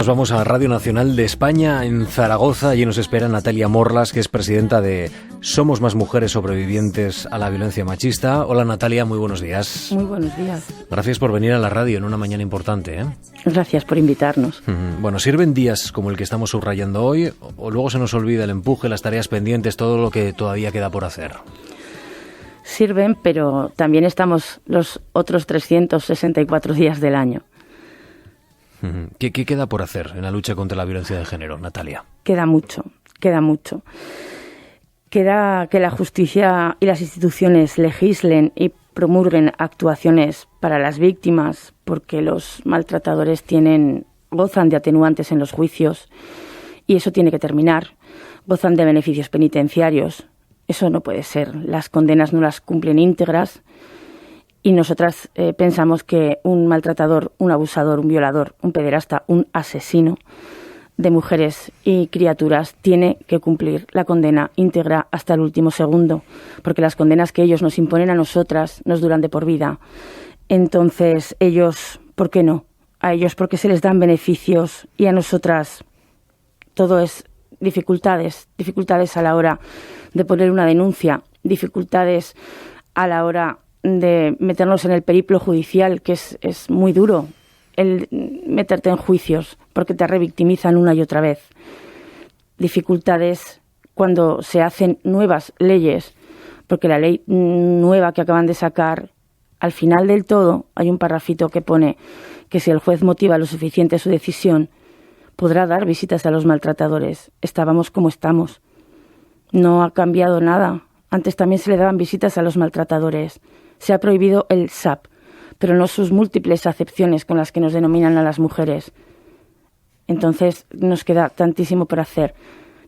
Nos vamos a Radio Nacional de España en Zaragoza. Allí nos espera Natalia Morlas, que es presidenta de Somos Más Mujeres Sobrevivientes a la Violencia Machista. Hola Natalia, muy buenos días. Muy buenos días. Gracias por venir a la radio en una mañana importante, ¿eh? Gracias por invitarnos. Bueno, ¿sirven días como el que estamos subrayando hoy o luego se nos olvida el empuje, las tareas pendientes, todo lo que todavía queda por hacer? Sirven, pero también estamos los otros 364 días del año. ¿Qué queda por hacer en la lucha contra la violencia de género, Natalia? Queda mucho, queda mucho. Queda que la justicia y las instituciones legislen y promulguen actuaciones para las víctimas, porque los maltratadores gozan de atenuantes en los juicios y eso tiene que terminar. Gozan de beneficios penitenciarios. Eso no puede ser. Las condenas no las cumplen íntegras. Y nosotras pensamos que un maltratador, un abusador, un violador, un pederasta, un asesino de mujeres y criaturas tiene que cumplir la condena íntegra hasta el último segundo, porque las condenas que ellos nos imponen a nosotras nos duran de por vida. Entonces, ellos, ¿por qué no? A ellos porque se les dan beneficios y a nosotras todo es dificultades a la hora de poner una denuncia, dificultades a la hora de meternos en el periplo judicial, que es muy duro el meterte en juicios porque te revictimizan una y otra vez. Dificultades cuando se hacen nuevas leyes, porque la ley nueva que acaban de sacar, al final del todo hay un parrafito que pone que si el juez motiva lo suficiente su decisión, podrá dar visitas a los maltratadores. Estábamos como estamos. No ha cambiado nada. Antes también se le daban visitas a los maltratadores. Se ha prohibido el SAP, pero no sus múltiples acepciones con las que nos denominan a las mujeres. Entonces nos queda tantísimo por hacer.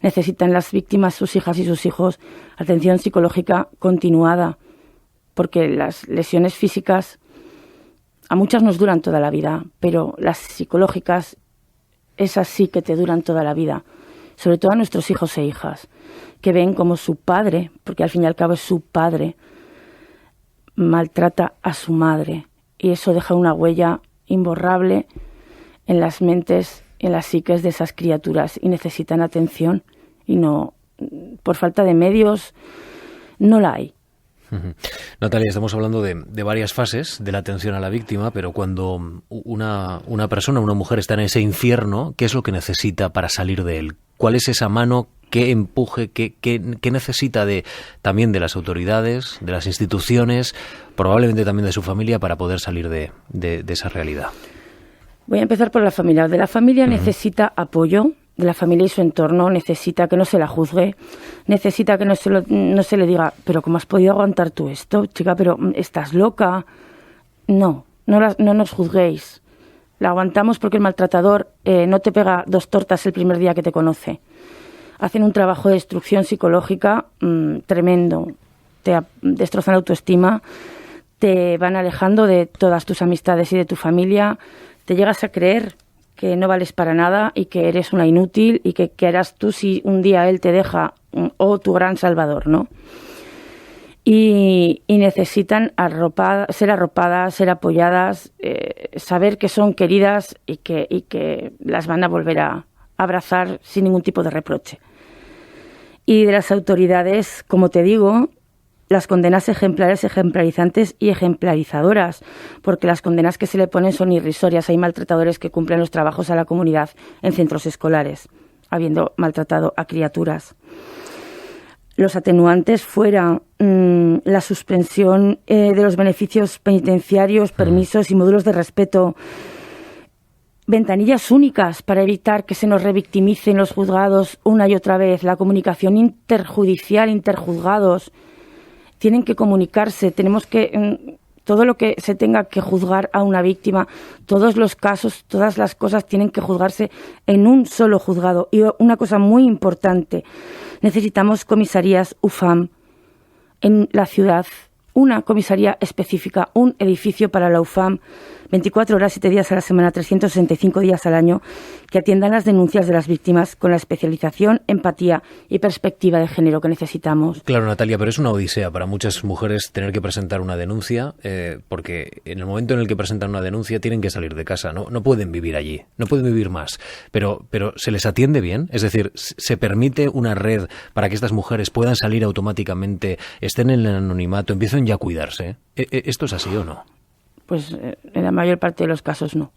Necesitan las víctimas, sus hijas y sus hijos, atención psicológica continuada, porque las lesiones físicas a muchas nos duran toda la vida, pero las psicológicas, esas sí que te duran toda la vida. Sobre todo a nuestros hijos e hijas, que ven como su padre, porque al fin y al cabo es su padre, maltrata a su madre, y eso deja una huella imborrable en las mentes, en las psiques de esas criaturas, y necesitan atención, y no, por falta de medios, no la hay. Natalia, estamos hablando de varias fases de la atención a la víctima, pero cuando una persona, una mujer está en ese infierno, ¿qué es lo que necesita para salir de él? ¿Cuál es esa mano? ¿Qué empuje? ¿Qué necesita también de las autoridades, de las instituciones, probablemente también de su familia para poder salir de esa realidad? Voy a empezar por la familia. De la familia necesita apoyo, de la familia y su entorno, necesita que no se la juzgue, necesita que no se le diga, pero ¿cómo has podido aguantar tú esto, chica? Pero ¿estás loca? No nos juzguéis. La aguantamos porque el maltratador no te pega 2 tortas el primer día que te conoce. Hacen un trabajo de destrucción psicológica tremendo. Te destrozan la autoestima, te van alejando de todas tus amistades y de tu familia. Te llegas a creer que no vales para nada y que eres una inútil y que qué harás tú si un día él te deja, o tu gran salvador, ¿no? Y necesitan ser arropadas, ser apoyadas, saber que son queridas y que las van a volver a abrazar sin ningún tipo de reproche. Y de las autoridades, como te digo, las condenas ejemplares, ejemplarizantes y ejemplarizadoras, porque las condenas que se le ponen son irrisorias. Hay maltratadores que cumplen los trabajos a la comunidad en centros escolares, habiendo maltratado a criaturas. Los atenuantes fuera, la suspensión de los beneficios penitenciarios, permisos y módulos de respeto, ventanillas únicas para evitar que se nos revictimicen los juzgados una y otra vez, la comunicación interjudicial, interjuzgados. Tienen que comunicarse, tenemos que todo lo que se tenga que juzgar a una víctima, todos los casos, todas las cosas tienen que juzgarse en un solo juzgado. Y una cosa muy importante, necesitamos comisarías UFAM en la ciudad, una comisaría específica, un edificio para la UFAM, 24 horas, 7 días a la semana, 365 días al año, que atiendan las denuncias de las víctimas con la especialización, empatía y perspectiva de género que necesitamos. Claro, Natalia, pero es una odisea para muchas mujeres tener que presentar una denuncia, porque en el momento en el que presentan una denuncia tienen que salir de casa, no pueden vivir allí, no pueden vivir más. Pero ¿se les atiende bien? Es decir, ¿se permite una red para que estas mujeres puedan salir automáticamente, estén en el anonimato, empiecen ya a cuidarse? ¿Esto es así o no? Pues en la mayor parte de los casos no.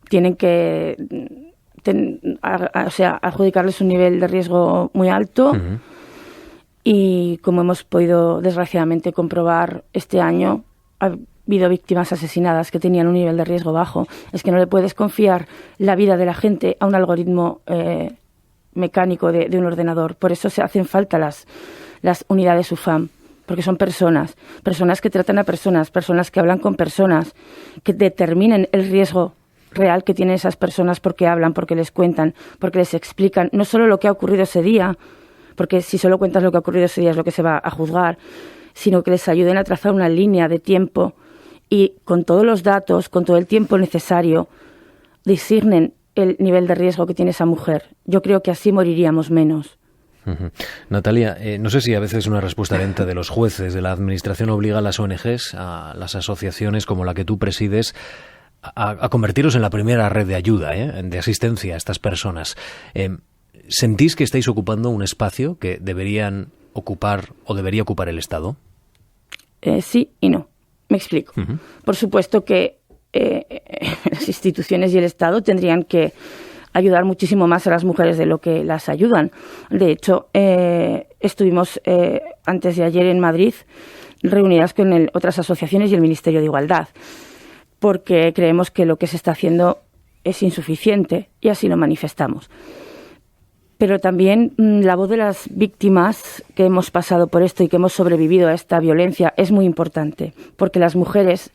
Tienen que adjudicarles un nivel de riesgo muy alto. Uh-huh. Y como hemos podido desgraciadamente comprobar este año, ha habido víctimas asesinadas que tenían un nivel de riesgo bajo. Es que no le puedes confiar la vida de la gente a un algoritmo mecánico de un ordenador. Por eso se hacen falta las unidades UFAM, porque son personas que tratan a personas que hablan con personas, que determinen el riesgo real que tienen esas personas porque hablan, porque les cuentan, porque les explican no solo lo que ha ocurrido ese día, porque si solo cuentas lo que ha ocurrido ese día es lo que se va a juzgar, sino que les ayuden a trazar una línea de tiempo y con todos los datos, con todo el tiempo necesario, designen el nivel de riesgo que tiene esa mujer. Yo creo que así moriríamos menos. Uh-huh. Natalia, no sé si a veces una respuesta lenta de los jueces, de la administración, obliga a las ONGs, a las asociaciones como la que tú presides, a convertiros en la primera red de ayuda, de asistencia a estas personas. ¿Sentís que estáis ocupando un espacio que deberían ocupar o debería ocupar el Estado? Sí y no. Me explico. Uh-huh. Por supuesto que las instituciones y el Estado tendrían que ayudar muchísimo más a las mujeres de lo que las ayudan. De hecho, estuvimos antes de ayer en Madrid reunidas con otras asociaciones y el Ministerio de Igualdad, porque creemos que lo que se está haciendo es insuficiente y así lo manifestamos. Pero también la voz de las víctimas que hemos pasado por esto y que hemos sobrevivido a esta violencia es muy importante, porque las mujeres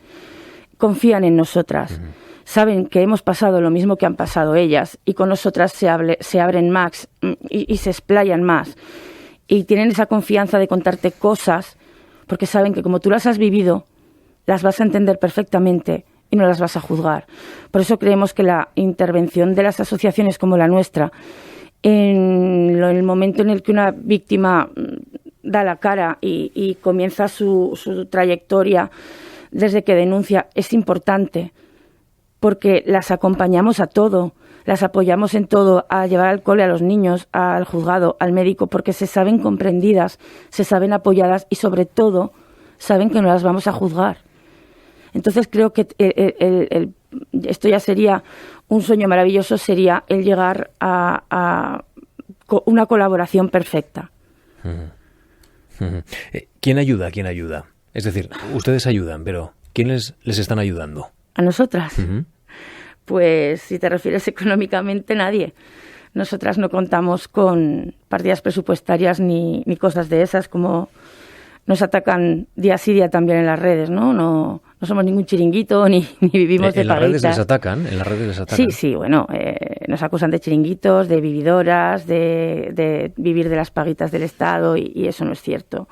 confían en nosotras. Uh-huh. Saben que hemos pasado lo mismo que han pasado ellas y con nosotras se abren más y se explayan más. Y tienen esa confianza de contarte cosas porque saben que como tú las has vivido, las vas a entender perfectamente y no las vas a juzgar. Por eso creemos que la intervención de las asociaciones como la nuestra, en el momento en el que una víctima da la cara y comienza su trayectoria desde que denuncia, es importante, porque las acompañamos a todo, las apoyamos en todo, a llevar al cole a los niños, al juzgado, al médico, porque se saben comprendidas, se saben apoyadas y sobre todo saben que no las vamos a juzgar. Entonces creo que esto ya sería un sueño maravilloso, sería el llegar a una colaboración perfecta. Uh-huh. Uh-huh. ¿Quién ayuda? ¿Quién ayuda? Es decir, ustedes ayudan, pero ¿quiénes les están ayudando? ¿A nosotras? Uh-huh. Pues si te refieres económicamente, nadie. Nosotras no contamos con partidas presupuestarias ni cosas de esas, como nos atacan día sí día también en las redes, ¿no? No somos ningún chiringuito ni vivimos de paguitas. ¿En las redes les atacan? ¿En las redes les atacan? Sí, bueno, nos acusan de chiringuitos, de vividoras, de vivir de las paguitas del Estado y eso no es cierto.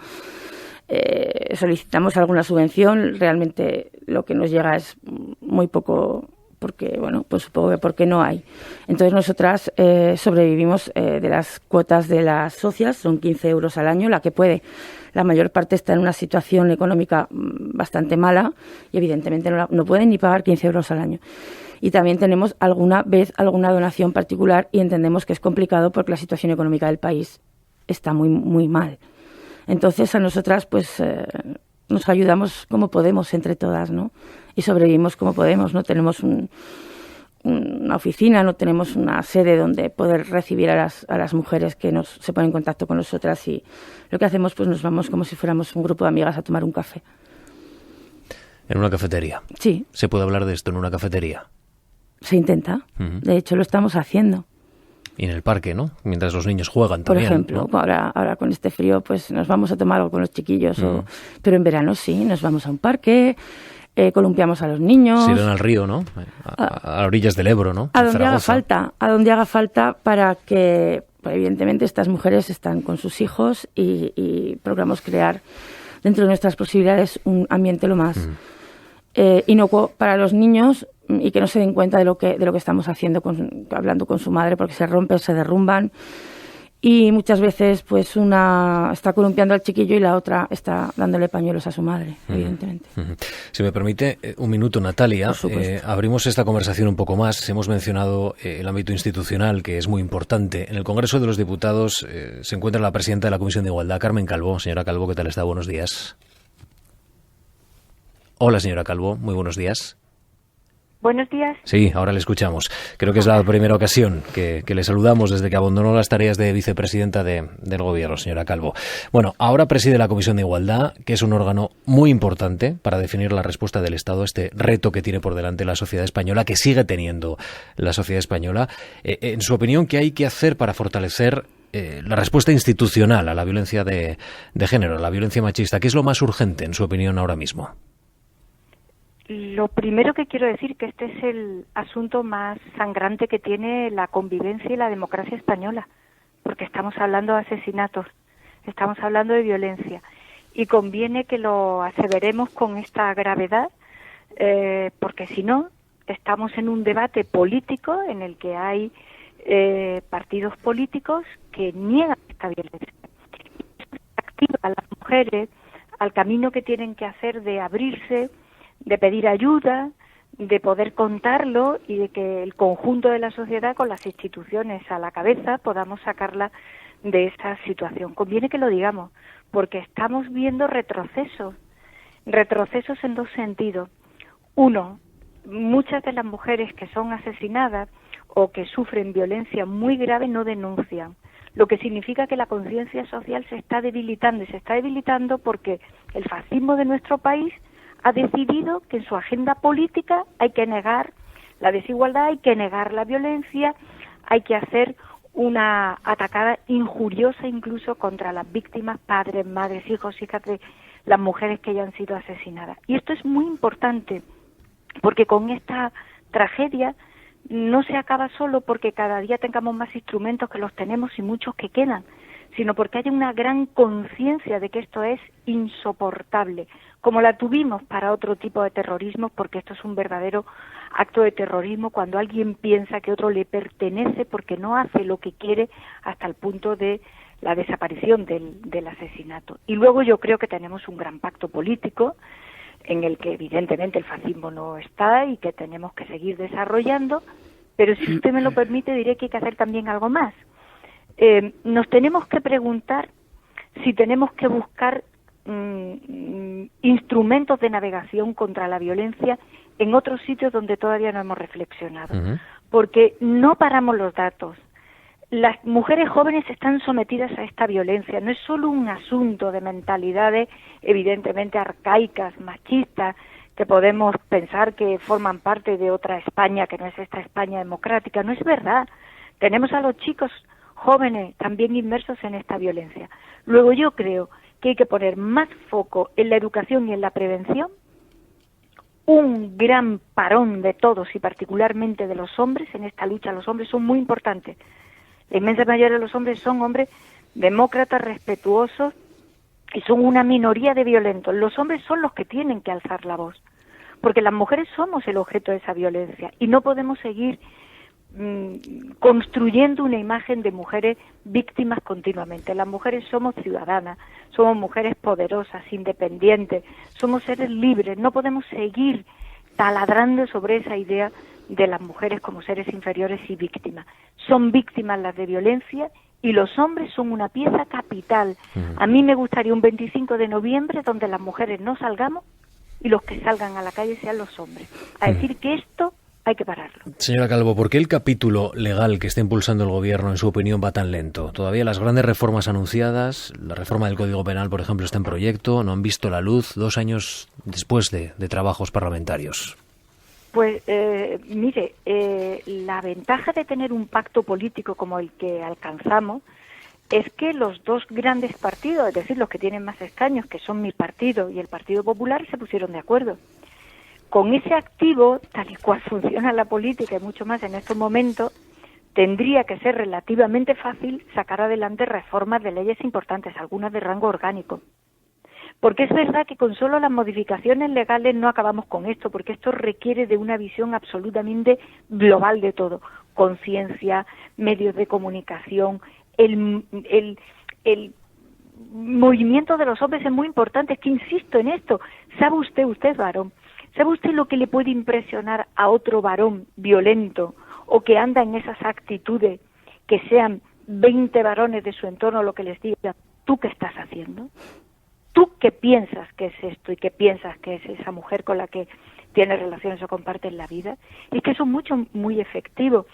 Solicitamos alguna subvención, realmente lo que nos llega es muy poco, porque, bueno, pues supongo que porque no hay. Entonces nosotras sobrevivimos de las cuotas de las socias, son 15 euros al año, la que puede. La mayor parte está en una situación económica bastante mala y evidentemente no pueden ni pagar 15 euros al año. Y también tenemos alguna donación particular y entendemos que es complicado porque la situación económica del país está muy, muy mal. Entonces a nosotras pues nos ayudamos como podemos entre todas, ¿no? Y sobrevivimos como podemos, no tenemos una oficina, no tenemos una sede donde poder recibir a las mujeres que se ponen en contacto con nosotras y lo que hacemos pues nos vamos como si fuéramos un grupo de amigas a tomar un café. ¿En una cafetería? Sí. ¿Se puede hablar de esto en una cafetería? Se intenta, Uh-huh. De hecho lo estamos haciendo. Y en el parque, ¿no? Mientras los niños juegan también. Por ejemplo, ¿no? Ahora con este frío pues nos vamos a tomar algo con los chiquillos, pero en verano sí, nos vamos a un parque, columpiamos a los niños. Se irán al río, ¿no? A orillas del Ebro, ¿no? A donde haga falta para que, pues, evidentemente, estas mujeres están con sus hijos y procuramos crear dentro de nuestras posibilidades un ambiente lo más inocuo para los niños y que no se den cuenta de lo que estamos haciendo, hablando con su madre, porque se rompen, se derrumban. Y muchas veces pues una está columpiando al chiquillo y la otra está dándole pañuelos a su madre, evidentemente. Si me permite un minuto, Natalia, abrimos esta conversación un poco más. Hemos mencionado el ámbito institucional, que es muy importante. En el Congreso de los Diputados se encuentra la presidenta de la Comisión de Igualdad, Carmen Calvo. Señora Calvo, ¿qué tal está? Buenos días. Hola, señora Calvo, muy buenos días. Buenos días. Sí, ahora le escuchamos. Creo que es la primera ocasión que le saludamos desde que abandonó las tareas de vicepresidenta del Gobierno, señora Calvo. Bueno, ahora preside la Comisión de Igualdad, que es un órgano muy importante para definir la respuesta del Estado a este reto que tiene por delante la sociedad española, que sigue teniendo la sociedad española. En su opinión, ¿qué hay que hacer para fortalecer la respuesta institucional a la violencia de género, a la violencia machista? ¿Qué es lo más urgente, en su opinión, ahora mismo? Lo primero que quiero decir que este es el asunto más sangrante que tiene la convivencia y la democracia española, porque estamos hablando de asesinatos, estamos hablando de violencia, y conviene que lo aseveremos con esta gravedad, porque si no, estamos en un debate político en el que hay partidos políticos que niegan esta violencia. Activa a las mujeres al camino que tienen que hacer de abrirse, de pedir ayuda, de poder contarlo y de que el conjunto de la sociedad, con las instituciones a la cabeza, podamos sacarla de esa situación. Conviene que lo digamos, porque estamos viendo retrocesos en dos sentidos. Uno, muchas de las mujeres que son asesinadas o que sufren violencia muy grave no denuncian, lo que significa que la conciencia social se está debilitando, y se está debilitando porque el fascismo de nuestro país ha decidido que en su agenda política hay que negar la desigualdad, hay que negar la violencia, hay que hacer una atacada injuriosa incluso contra las víctimas, padres, madres, hijos, hijas de las mujeres que hayan sido asesinadas. Y esto es muy importante, porque con esta tragedia no se acaba solo porque cada día tengamos más instrumentos, que los tenemos y muchos que quedan, sino porque hay una gran conciencia de que esto es insoportable, como la tuvimos para otro tipo de terrorismo, porque esto es un verdadero acto de terrorismo cuando alguien piensa que otro le pertenece porque no hace lo que quiere, hasta el punto de la desaparición del asesinato. Y luego yo creo que tenemos un gran pacto político en el que evidentemente el fascismo no está y que tenemos que seguir desarrollando, pero si usted me lo permite diré que hay que hacer también algo más. Nos tenemos que preguntar si tenemos que buscar instrumentos de navegación contra la violencia en otros sitios donde todavía no hemos reflexionado, porque no paramos los datos. Las mujeres jóvenes están sometidas a esta violencia, no es solo un asunto de mentalidades evidentemente arcaicas, machistas, que podemos pensar que forman parte de otra España que no es esta España democrática. No es verdad. Tenemos a los chicos jóvenes también inmersos en esta violencia. Luego yo creo que hay que poner más foco en la educación y en la prevención, un gran parón de todos y particularmente de los hombres en esta lucha. Los hombres son muy importantes. La inmensa mayoría de los hombres son hombres demócratas, respetuosos, y son una minoría de violentos. Los hombres son los que tienen que alzar la voz, porque las mujeres somos el objeto de esa violencia y no podemos seguir construyendo una imagen de mujeres víctimas continuamente. Las mujeres somos ciudadanas, somos mujeres poderosas, independientes, somos seres libres. No podemos seguir taladrando sobre esa idea de las mujeres como seres inferiores y víctimas. Son víctimas las de violencia y los hombres son una pieza capital. A mí me gustaría un 25 de noviembre donde las mujeres no salgamos y los que salgan a la calle sean los hombres, a decir que esto hay que pararlo. Señora Calvo, ¿por qué el capítulo legal que está impulsando el Gobierno, en su opinión, va tan lento? Todavía las grandes reformas anunciadas, la reforma del Código Penal, por ejemplo, está en proyecto, no han visto la luz 2 años después de trabajos parlamentarios. Pues mire, la ventaja de tener un pacto político como el que alcanzamos es que los dos grandes partidos, es decir, los que tienen más escaños, que son mi partido y el Partido Popular, se pusieron de acuerdo. Con ese activo, tal y cual funciona la política y mucho más en estos momentos, tendría que ser relativamente fácil sacar adelante reformas de leyes importantes, algunas de rango orgánico. Porque es verdad que con solo las modificaciones legales no acabamos con esto, porque esto requiere de una visión absolutamente global de todo. Conciencia, medios de comunicación, el movimiento de los hombres es muy importante. Es que insisto en esto. ¿Sabe usted es varón? ¿Sabe usted lo que le puede impresionar a otro varón violento o que anda en esas actitudes, que sean 20 varones de su entorno lo que les diga, ¿tú qué estás haciendo? ¿Tú qué piensas que es esto y qué piensas que es esa mujer con la que tienes relaciones o compartes la vida? Y es que eso es muy efectivo.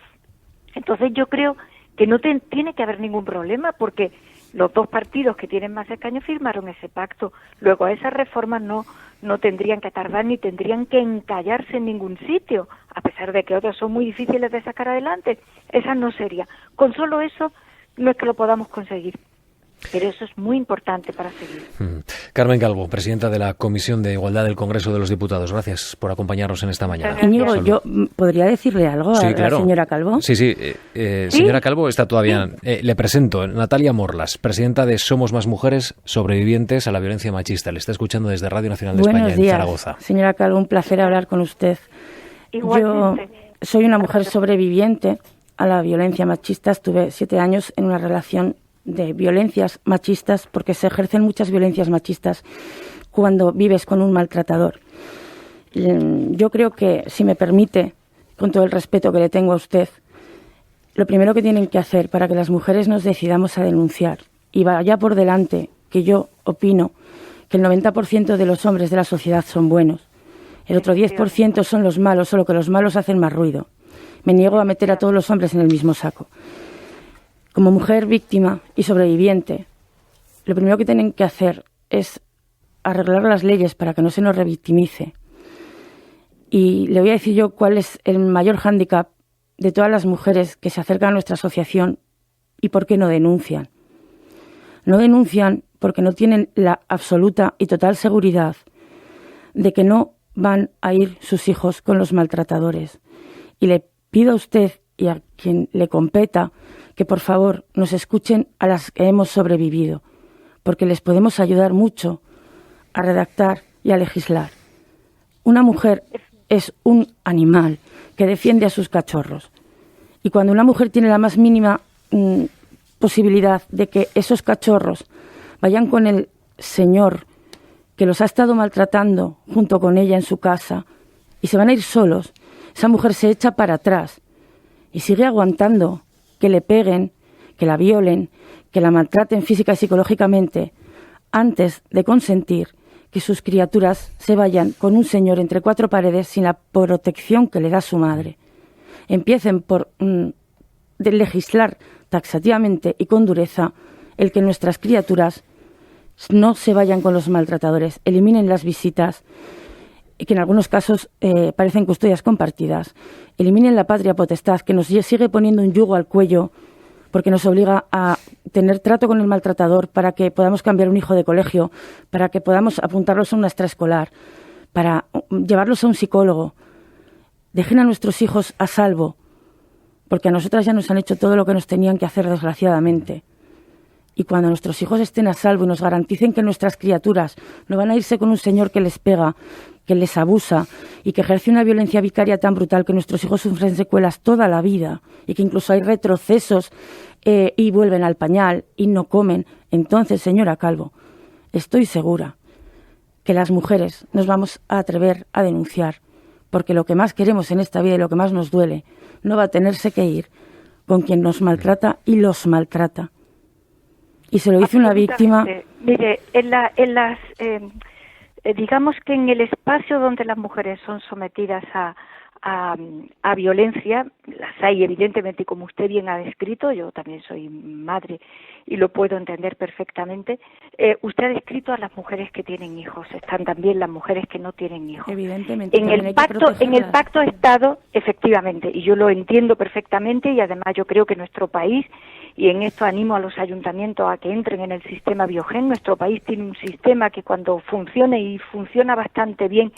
Entonces yo creo que no tiene que haber ningún problema, porque los dos partidos que tienen más escaños firmaron ese pacto. Luego esas reformas no tendrían que tardar ni tendrían que encallarse en ningún sitio, a pesar de que otras son muy difíciles de sacar adelante. Esa no sería. Con solo eso no es que lo podamos conseguir. Pero eso es muy importante para seguir. Carmen Calvo, presidenta de la Comisión de Igualdad del Congreso de los Diputados. Gracias por acompañarnos en esta mañana. Íñigo, ¿yo podría decirle algo a la señora Calvo? Sí. ¿Sí? Señora Calvo está todavía... le presento, Natalia Morlas, presidenta de Somos Más Mujeres Sobrevivientes a la Violencia Machista. Le está escuchando desde Radio Nacional de España en Zaragoza. Señora Calvo, un placer hablar con usted. Igualmente. Yo soy una mujer sobreviviente a la violencia machista. Estuve 7 años en una relación de violencias machistas, porque se ejercen muchas violencias machistas cuando vives con un maltratador. Yo creo que, si me permite, con todo el respeto que le tengo a usted, lo primero que tienen que hacer para que las mujeres nos decidamos a denunciar, y vaya por delante que yo opino que el 90% de los hombres de la sociedad son buenos, el otro 10% son los malos, solo que los malos hacen más ruido. Me niego a meter a todos los hombres en el mismo saco. Como mujer víctima y sobreviviente, lo primero que tienen que hacer es arreglar las leyes para que no se nos revictimice. Y le voy a decir yo cuál es el mayor hándicap de todas las mujeres que se acercan a nuestra asociación y por qué no denuncian. No denuncian porque no tienen la absoluta y total seguridad de que no van a ir sus hijos con los maltratadores. Y le pido a usted y a quien le competa que por favor nos escuchen a las que hemos sobrevivido, porque les podemos ayudar mucho a redactar y a legislar. Una mujer es un animal que defiende a sus cachorros, y cuando una mujer tiene la más mínima posibilidad de que esos cachorros vayan con el señor que los ha estado maltratando junto con ella en su casa y se van a ir solos, esa mujer se echa para atrás y sigue aguantando que le peguen, que la violen, que la maltraten física y psicológicamente, antes de consentir que sus criaturas se vayan con un señor entre 4 paredes sin la protección que le da su madre. Empiecen por de legislar taxativamente y con dureza el que nuestras criaturas no se vayan con los maltratadores, eliminen las visitas, que en algunos casos parecen custodias compartidas, eliminen la patria potestad, que nos sigue poniendo un yugo al cuello porque nos obliga a tener trato con el maltratador para que podamos cambiar un hijo de colegio, para que podamos apuntarlos a una extraescolar, para llevarlos a un psicólogo. Dejen a nuestros hijos a salvo, porque a nosotras ya nos han hecho todo lo que nos tenían que hacer, desgraciadamente. Y cuando nuestros hijos estén a salvo y nos garanticen que nuestras criaturas no van a irse con un señor que les pega, que les abusa y que ejerce una violencia vicaria tan brutal que nuestros hijos sufren secuelas toda la vida y que incluso hay retrocesos y vuelven al pañal y no comen, entonces, señora Calvo, estoy segura que las mujeres nos vamos a atrever a denunciar, porque lo que más queremos en esta vida y lo que más nos duele no va a tenerse que ir con quien nos maltrata y los maltrata. Y se lo dice una víctima. Mire, digamos que en el espacio donde las mujeres son sometidas a violencia, las hay evidentemente, y como usted bien ha descrito, yo también soy madre y lo puedo entender perfectamente, usted ha descrito a las mujeres que tienen hijos, están también las mujeres que no tienen hijos. Evidentemente. En el pacto Estado, efectivamente, y yo lo entiendo perfectamente, y además yo creo que nuestro país, y en esto animo a los ayuntamientos a que entren en el sistema Biogen. Nuestro país tiene un sistema que cuando funcione, y funciona bastante bien,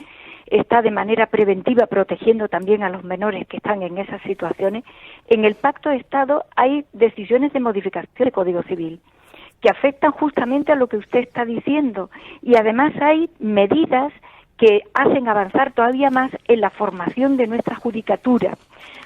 está de manera preventiva protegiendo también a los menores que están en esas situaciones. En el Pacto de Estado hay decisiones de modificación del Código Civil que afectan justamente a lo que usted está diciendo. Y además hay medidas que hacen avanzar todavía más en la formación de nuestra judicatura.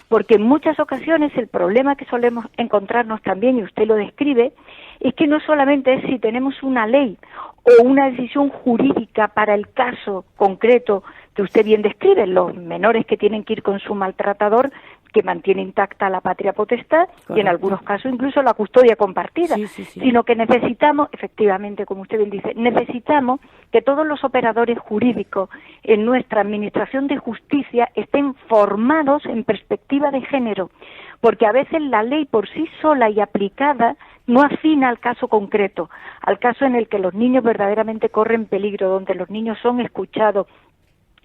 Porque en muchas ocasiones el problema que solemos encontrarnos también, y usted lo describe, es que no solamente es si tenemos una ley o una decisión jurídica para el caso concreto que usted bien describe, los menores que tienen que ir con su maltratador, que mantiene intacta la patria potestad, correcto, y en algunos casos incluso la custodia compartida, sino que necesitamos, efectivamente, como usted bien dice, necesitamos que todos los operadores jurídicos en nuestra administración de justicia estén formados en perspectiva de género, porque a veces la ley por sí sola y aplicada no afina al caso concreto, al caso en el que los niños verdaderamente corren peligro, donde los niños son escuchados,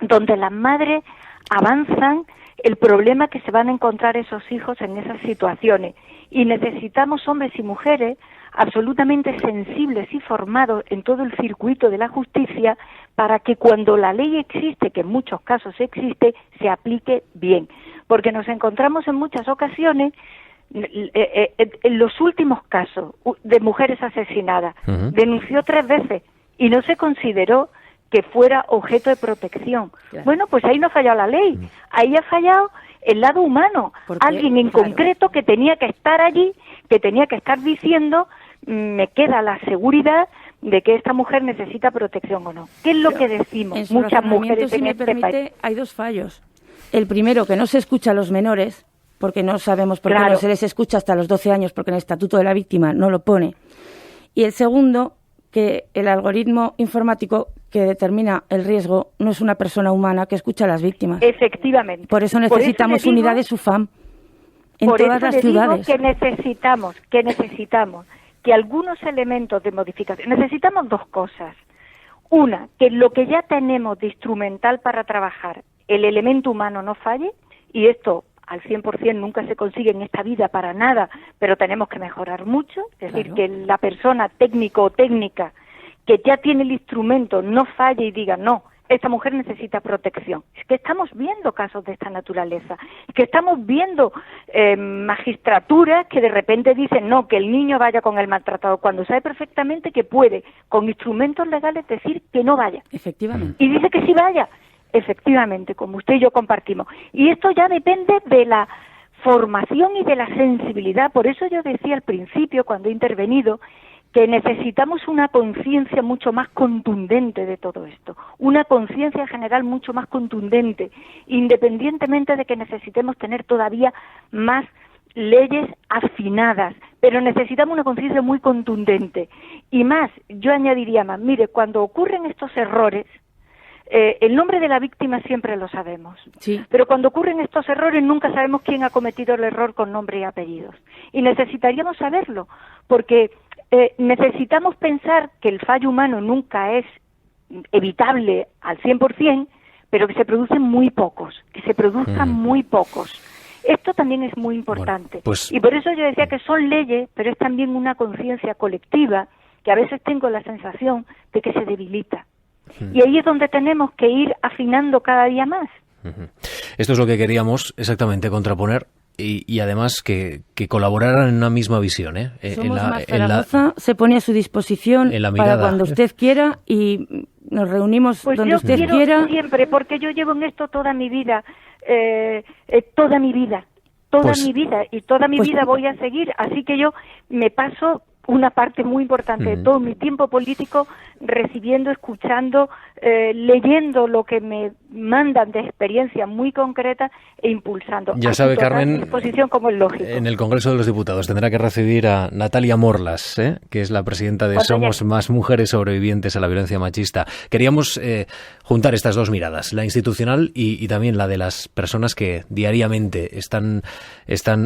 donde las madres avanzan el problema que se van a encontrar esos hijos en esas situaciones. Y necesitamos hombres y mujeres absolutamente sensibles y formados en todo el circuito de la justicia para que cuando la ley existe, que en muchos casos existe, se aplique bien. Porque nos encontramos en muchas ocasiones, en los últimos casos de mujeres asesinadas, denunció 3 veces y no se consideró que fuera objeto de protección. Claro. Bueno, pues ahí no ha fallado la ley, ahí ha fallado el lado humano, alguien en concreto que tenía que estar allí, que tenía que estar diciendo, me queda la seguridad de que esta mujer necesita protección o no. ¿Qué es lo que decimos muchas mujeres en este país? Hay 2 fallos. El primero, que no se escucha a los menores, porque no sabemos por qué no se les escucha hasta los 12 años, porque en el Estatuto de la Víctima no lo pone. Y el segundo, que el algoritmo informático que determina el riesgo no es una persona humana que escucha a las víctimas. Efectivamente. Por eso necesitamos unidades UFAM en todas las ciudades. Que necesitamos que algunos elementos de modificación, necesitamos 2 cosas. Una, que lo que ya tenemos de instrumental para trabajar, el elemento humano no falle, y esto al 100% nunca se consigue en esta vida para nada, pero tenemos que mejorar mucho, es decir, que la persona técnico o técnica que ya tiene el instrumento no falle y diga, no, esta mujer necesita protección. Es que estamos viendo casos de esta naturaleza, es que estamos viendo magistraturas que de repente dicen, no, que el niño vaya con el maltratador, cuando sabe perfectamente que puede, con instrumentos legales, decir que no vaya. Efectivamente. Y dice que sí vaya. Efectivamente, como usted y yo compartimos. Y esto ya depende de la formación y de la sensibilidad. Por eso yo decía al principio, cuando he intervenido, que necesitamos una conciencia mucho más contundente de todo esto, una conciencia general mucho más contundente, independientemente de que necesitemos tener todavía más leyes afinadas, pero necesitamos una conciencia muy contundente. Y más, yo añadiría más, mire, cuando ocurren estos errores, el nombre de la víctima siempre lo sabemos, pero cuando ocurren estos errores nunca sabemos quién ha cometido el error con nombre y apellidos. Y necesitaríamos saberlo, porque necesitamos pensar que el fallo humano nunca es evitable al 100%, pero que se producen muy pocos, que se produzcan muy pocos. Esto también es muy importante. Bueno, pues, y por eso yo decía que son leyes, pero es también una conciencia colectiva que a veces tengo la sensación de que se debilita. Y ahí es donde tenemos que ir afinando cada día más. Esto es lo que queríamos exactamente contraponer y además que colaboraran en una misma visión. Somos Zaragoza se pone a su disposición para cuando usted quiera y nos reunimos pues donde usted quiera. Siempre, porque yo llevo en esto toda mi vida, toda mi vida y toda mi vida voy a seguir. Así que yo me paso una parte muy importante de todo mi tiempo político recibiendo, escuchando, leyendo lo que me mandan de experiencia muy concreta e impulsando. Ya sabe, Carmen, disposición como es lógico. En el Congreso de los Diputados tendrá que recibir a Natalia Morlas, que es la presidenta de Somos Más Mujeres Sobrevivientes a la Violencia Machista. Queríamos juntar estas 2 miradas, la institucional y también la de las personas que diariamente están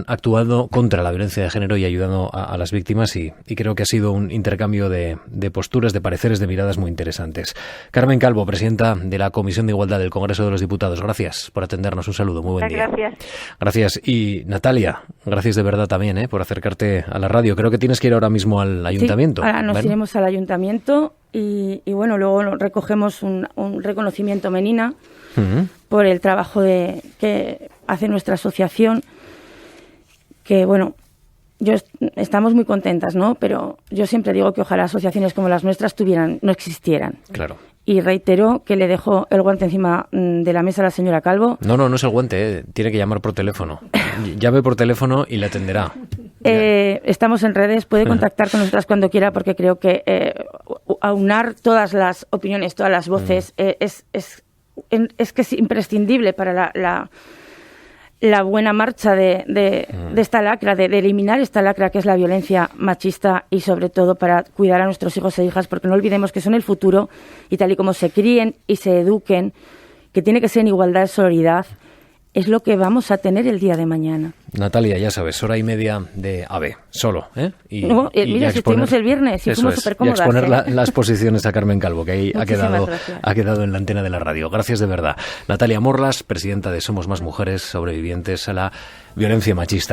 actuando contra la violencia de género y ayudando a las víctimas y creo que ha sido un intercambio de posturas, de pareceres, de miradas muy interesantes. Carmen Calvo, presidenta de la Comisión de Igualdad del Congreso de los Diputados, gracias por atendernos. Un saludo, muy buen día. Gracias. Y Natalia, gracias de verdad también por acercarte a la radio. Creo que tienes que ir ahora mismo al ayuntamiento. Sí, ahora nos iremos al ayuntamiento y bueno, luego recogemos un reconocimiento Menina por el trabajo que hace nuestra asociación, que bueno, estamos muy contentas, ¿no? Pero yo siempre digo que ojalá asociaciones como las nuestras no existieran. Claro. Y reitero que le dejo el guante encima de la mesa a la señora Calvo. No es el guante, tiene que llamar por teléfono. Llame por teléfono y le atenderá. Estamos en redes, puede contactar con nosotras cuando quiera, porque creo que aunar todas las opiniones, todas las voces, es que es imprescindible para la buena marcha de esta lacra, de eliminar esta lacra que es la violencia machista, y sobre todo para cuidar a nuestros hijos e hijas, porque no olvidemos que son el futuro, y tal y como se críen y se eduquen, que tiene que ser en igualdad de sororidad, es lo que vamos a tener el día de mañana. Natalia, ya sabes, 1:30 de AVE, solo, ¿eh? Mira, si estuvimos el viernes y fuimos súper cómodas. Y exponer las posiciones a Carmen Calvo, que ahí ha quedado en la antena de la radio. Gracias de verdad. Natalia Morlas, presidenta de Somos Más Mujeres Sobrevivientes a la Violencia Machista.